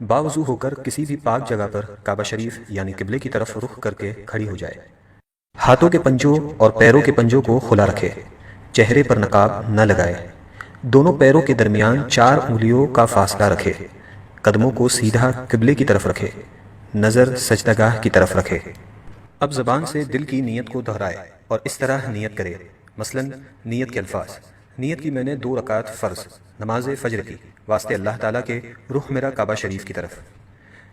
باوضو ہو کر کسی بھی پاک جگہ پر کعبہ شریف یعنی قبلے کی طرف رخ کر کے کھڑی ہو جائے۔ ہاتھوں کے پنجوں اور پیروں کے پنجوں کو کھلا رکھے، چہرے پر نقاب نہ لگائے، دونوں پیروں کے درمیان 4 انگلیوں کا فاصلہ رکھے، قدموں کو سیدھا قبلے کی طرف رکھے، نظر سجدہ گاہ کی طرف رکھے۔ اب زبان سے دل کی نیت کو دہرائے اور اس طرح نیت کرے، مثلا نیت کے الفاظ: نیت کی میں نے 2 رکعت فرض نماز فجر کی واسطے اللہ تعالیٰ کے رخ میرا کعبہ شریف کی طرف۔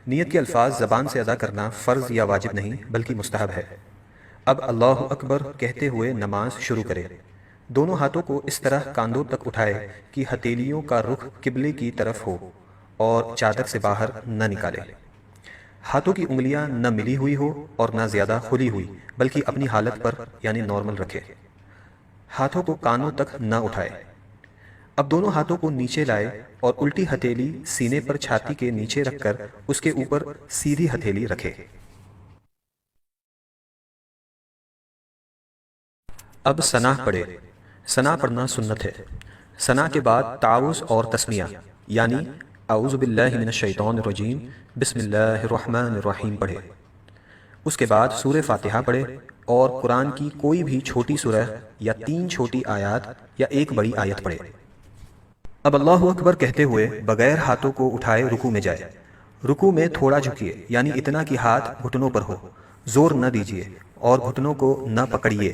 نیت کے الفاظ زبان سے ادا کرنا فرض یا واجب نہیں بلکہ مستحب ہے۔ اب اللہ اکبر کہتے ہوئے نماز شروع کرے، دونوں ہاتھوں کو اس طرح کاندھوں تک اٹھائے کہ ہتھیلیوں کا رخ قبلے کی طرف ہو اور چادر سے باہر نہ نکالے۔ ہاتھوں کی انگلیاں نہ ملی ہوئی ہو اور نہ زیادہ کھلی ہوئی بلکہ اپنی حالت پر یعنی نارمل رکھے۔ ہاتھوں کو کانوں تک نہ اٹھائے۔ اب دونوں ہاتھوں کو نیچے لائے اور الٹی ہتھیلی سینے پر چھاتی کے نیچے رکھ کر اس کے اوپر سیدھی ہتھیلی رکھے۔ اب ثنا پڑھے۔ ثنا پڑھنا سنت ہے۔ ثنا کے بعد تعوذ اور تسمیہ یعنی اعوذ باللہ من الشیطان الرجیم بسم اللہ الرحمن الرحیم پڑھے۔ اس کے بعد سورہ فاتحہ پڑھے اور قرآن کی کوئی بھی چھوٹی سورہ یا 3 چھوٹی آیات یا 1 بڑی آیت پڑھے۔ اب اللہ اکبر کہتے ہوئے بغیر ہاتھوں کو اٹھائے رکوع میں جائے۔ رکوع میں تھوڑا جھکیے یعنی اتنا کہ ہاتھ گھٹنوں پر ہو، زور نہ دیجیے اور گھٹنوں کو نہ پکڑیے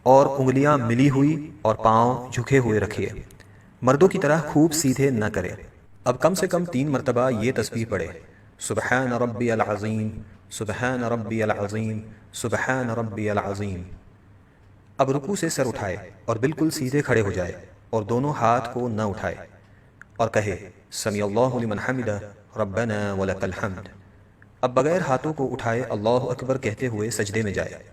اور انگلیاں ملی ہوئی اور پاؤں جھکے ہوئے رکھیے۔ مردوں کی طرح خوب سیدھے نہ کرے۔ اب کم سے کم 3 مرتبہ یہ تسبیح پڑھے: سبحان ربی العظیم، سبحان ربی العظیم، سبحان ربی العظیم۔ اب رکوع سے سر اٹھائے اور بالکل سیدھے کھڑے ہو جائے اور دونوں ہاتھ کو نہ اٹھائے اور کہے سمیع اللہ لمن حمدہ ربنا ولک الحمد۔ اب بغیر ہاتھوں کو اٹھائے اللہ اکبر کہتے ہوئے سجدے میں جائے۔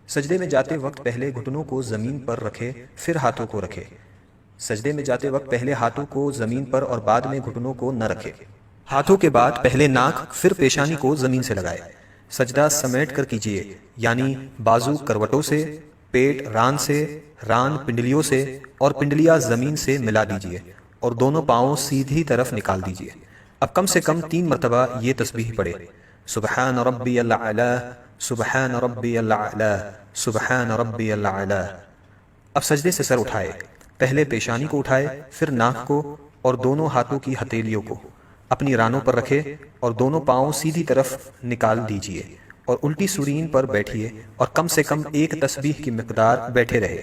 سجدے میں جاتے وقت پہلے گھٹنوں کو زمین پر رکھے پھر ہاتھوں کو رکھے۔ سجدے میں جاتے وقت پہلے ہاتھوں کو زمین پر اور بعد میں گھٹنوں کو نہ رکھے۔ ہاتھوں کے بعد پہلے ناک پھر پیشانی کو زمین سے لگائے۔ سجدہ سمیٹ کر کیجیے یعنی بازو کروٹوں سے، پیٹ ران سے، ران پنڈلیوں سے اور پنڈلیاں زمین سے ملا دیجیے اور دونوں پاؤں سیدھی طرف نکال دیجیے۔ اب کم سے کم 3 مرتبہ یہ تسبیح پڑھے: سبحان ربی الاعلی، سبحان ربی الاعلی، سبحان ربی الاعلی۔ اب سجدے سے سر اٹھائے، پہلے پیشانی کو اٹھائے پھر ناک کو اور دونوں ہاتھوں کی ہتھیلیوں کو اپنی رانوں پر رکھے اور دونوں پاؤں سیدھی طرف نکال دیجیے اور الٹی سورین پر بیٹھیے اور کم سے کم 1 تسبیح کی مقدار بیٹھے رہے۔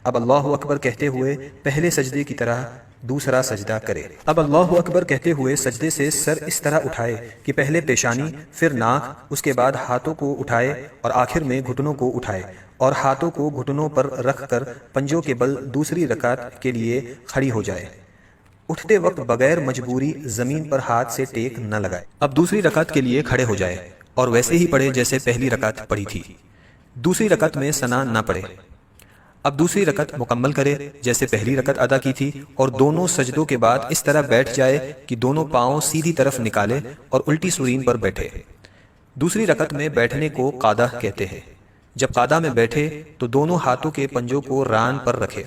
اب اللہ اکبر کہتے ہوئے پہلے سجدے کی طرح دوسرا سجدہ کرے۔ اب اللہ اکبر کہتے ہوئے سجدے سے سر اس طرح اٹھائے کہ پہلے پیشانی پھر ناک، اس کے بعد ہاتھوں کو اٹھائے اور آخر میں گھٹنوں کو اٹھائے اور ہاتھوں کو گھٹنوں پر رکھ کر پنجوں کے بل دوسری رکعت کے لیے کھڑی ہو جائے۔ اٹھتے وقت بغیر مجبوری زمین پر ہاتھ سے ٹیک نہ لگائے۔ اب دوسری رکعت کے لیے کھڑے ہو جائے اور ویسے ہی پڑھے جیسے پہلی رکعت پڑھی تھی۔ دوسری رکعت میں ثنا نہ پڑھے۔ اب دوسری رکعت مکمل کرے جیسے پہلی رکعت ادا کی تھی اور دونوں سجدوں کے بعد اس طرح بیٹھ جائے کہ دونوں پاؤں سیدھی طرف نکالے اور الٹی سورین پر بیٹھے۔ دوسری رکعت میں بیٹھنے کو قعدہ کہتے ہیں۔ جب قعدہ میں بیٹھے تو دونوں ہاتھوں کے پنجوں کو ران پر رکھے۔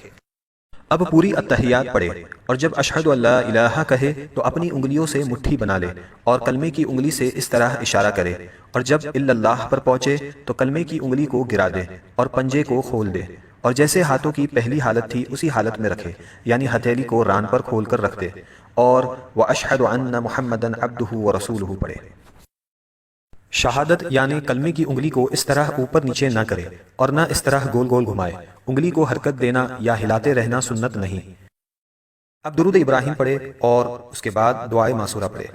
اب پوری التحیات پڑھے اور جب اشہد ان لا الہ کہے تو اپنی انگلیوں سے مٹھی بنا لے اور کلمے کی انگلی سے اس طرح اشارہ کرے، اور جب الا اللہ پر پہنچے تو کلمے کی انگلی کو گرا دے اور پنجے کو کھول دے اور جیسے ہاتھوں کی پہلی حالت تھی اسی حالت میں رکھے یعنی ہتھیلی کو ران پر کھول کر رکھ دے اور وَأَشْهَدُ أَنَّ مُحَمَّدًا عَبْدُهُ وَرَسُولُهُ پڑھے۔ شہادت یعنی کلمے کی انگلی کو اس طرح اوپر نیچے نہ کرے اور نہ اس طرح گول گول گھمائے۔ انگلی کو حرکت دینا یا ہلاتے رہنا سنت نہیں۔ اب درود ابراہیم پڑھے اور اس کے بعد دعائے معصورہ پڑھے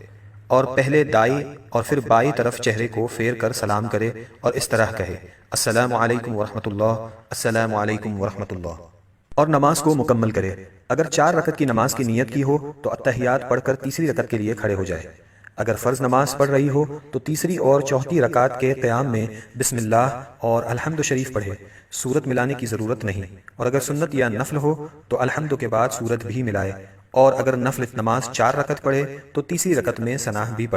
اور پہلے دائیں اور پھر بائیں طرف چہرے کو پھیر کر سلام کرے اور اس طرح کہے السلام علیکم ورحمۃ اللہ، السلام علیکم ورحمۃ اللہ، اور نماز کو مکمل کرے۔ اگر 4 رکعت کی نماز کی نیت کی ہو تو التحیات پڑھ کر تیسری رکعت کے لیے کھڑے ہو جائے۔ اگر فرض نماز پڑھ رہی ہو تو تیسری اور چوتھی رکعت کے قیام میں بسم اللہ اور الحمد شریف پڑھے، سورت ملانے کی ضرورت نہیں، اور اگر سنت یا نفل ہو تو الحمد کے بعد سورت بھی ملائے، اور اگر نفل نماز 4 رکعت پڑھے تو تیسری رکعت میں ثنا بھی پڑھے۔